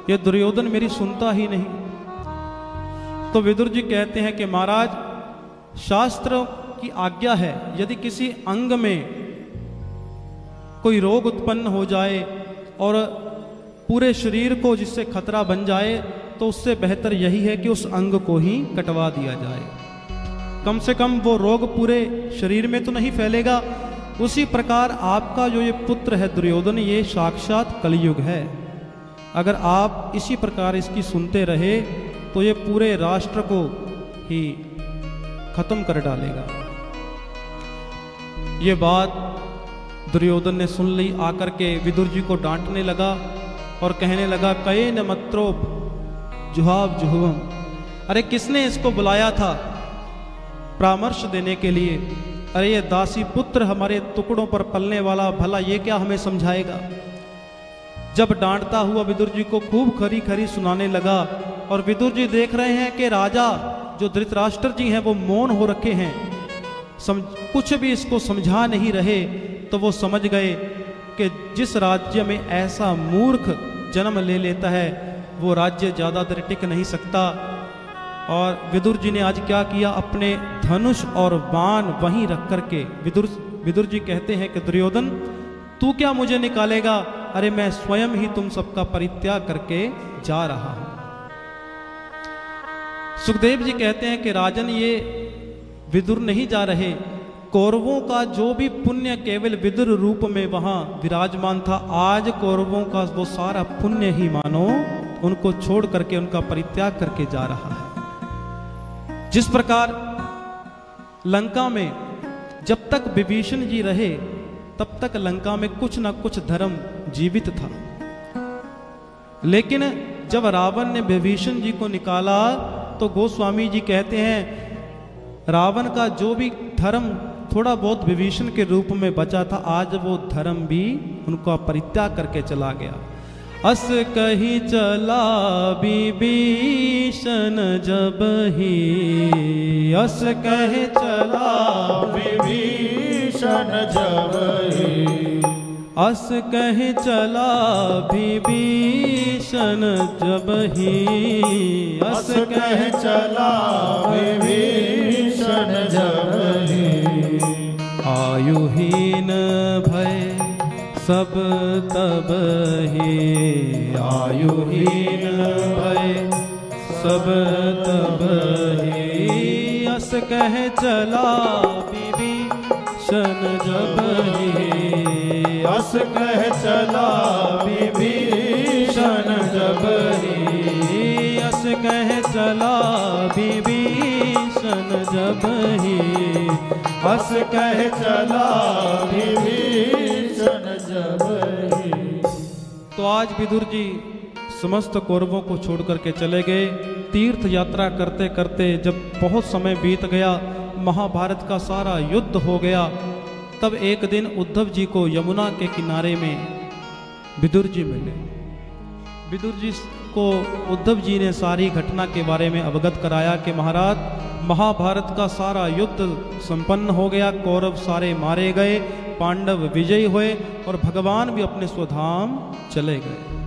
ये दुर्योधन मेरी सुनता ही नहीं। तो विदुर जी कहते हैं कि महाराज, शास्त्रों की आज्ञा है, यदि किसी अंग में कोई रोग उत्पन्न हो जाए और पूरे शरीर को जिससे खतरा बन जाए, तो उससे बेहतर यही है कि उस अंग को ही कटवा दिया जाए। कम से कम वो रोग पूरे शरीर में तो नहीं फैलेगा। उसी प्रकार आपका जो ये पुत्र है दुर्योधन, ये साक्षात कलयुग है। अगर आप इसी प्रकार इसकी सुनते रहे तो ये पूरे राष्ट्र को ही खत्म कर डालेगा। ये बात दुर्योधन ने सुन ली, आकर के विदुर जी को डांटने लगा और कहने लगा, कये न मत्रोप जुहाव जुहवम। अरे किसने इसको बुलाया था परामर्श देने के लिए? अरे ये दासी पुत्र हमारे टुकड़ों पर पलने वाला, भला ये क्या हमें समझाएगा? जब डांटता हुआ विदुर जी को खूब खरी खरी सुनाने लगा, और विदुर जी देख रहे हैं कि राजा जो धृतराष्ट्र जी हैं वो मौन हो रखे हैं, कुछ भी इसको समझा नहीं रहे, तो वो समझ गए कि जिस राज्य में ऐसा मूर्ख जन्म ले लेता है वो राज्य ज़्यादा देर टिक नहीं सकता। और विदुर जी ने आज क्या किया, अपने धनुष और बाण वहीं रख करके विदुर जी कहते हैं कि दुर्योधन तू क्या मुझे निकालेगा? अरे मैं स्वयं ही तुम सबका परित्याग करके जा रहा हूं। सुखदेव जी कहते हैं कि राजन, ये विदुर नहीं जा रहे, कौरवों का जो भी पुण्य केवल विदुर रूप में वहां विराजमान था, आज कौरवों का वो सारा पुण्य ही मानो उनको छोड़ करके, उनका परित्याग करके जा रहा है। जिस प्रकार लंका में जब तक विभीषण जी रहे तब तक लंका में कुछ ना कुछ धर्म जीवित था, लेकिन जब रावण ने विभीषण जी को निकाला तो गोस्वामी जी कहते हैं रावण का जो भी धर्म थोड़ा बहुत विभीषण के रूप में बचा था, आज वो धर्म भी उनका परित्याग करके चला गया। अस कही चला विभीषण जब ही, अस कहे चला विभीषण जब ही, अस कहे चला विभीषण जब ही, अस कहे चला विभीषण जब ही, आयुहीन भय सब तब ही, आयुहीन भय सब तब ही, अस कहे चला विभीषण जब ही, अस कहे चला विभीषण जब ही, अस कहे चला विभीषण जब ही, अस कहे चला विभीषण जब ही। तो आज विदुर जी समस्त कौरवों को छोड़ करके चले गए। तीर्थ यात्रा करते करते जब बहुत समय बीत गया, महाभारत का सारा युद्ध हो गया, तब एक दिन उद्धव जी को यमुना के किनारे में विदुर जी मिले। विदुर जी को उद्धव जी ने सारी घटना के बारे में अवगत कराया कि महाराज, महाभारत का सारा युद्ध संपन्न हो गया, कौरव सारे मारे गए, पांडव विजयी हुए और भगवान भी अपने स्वधाम चले गए।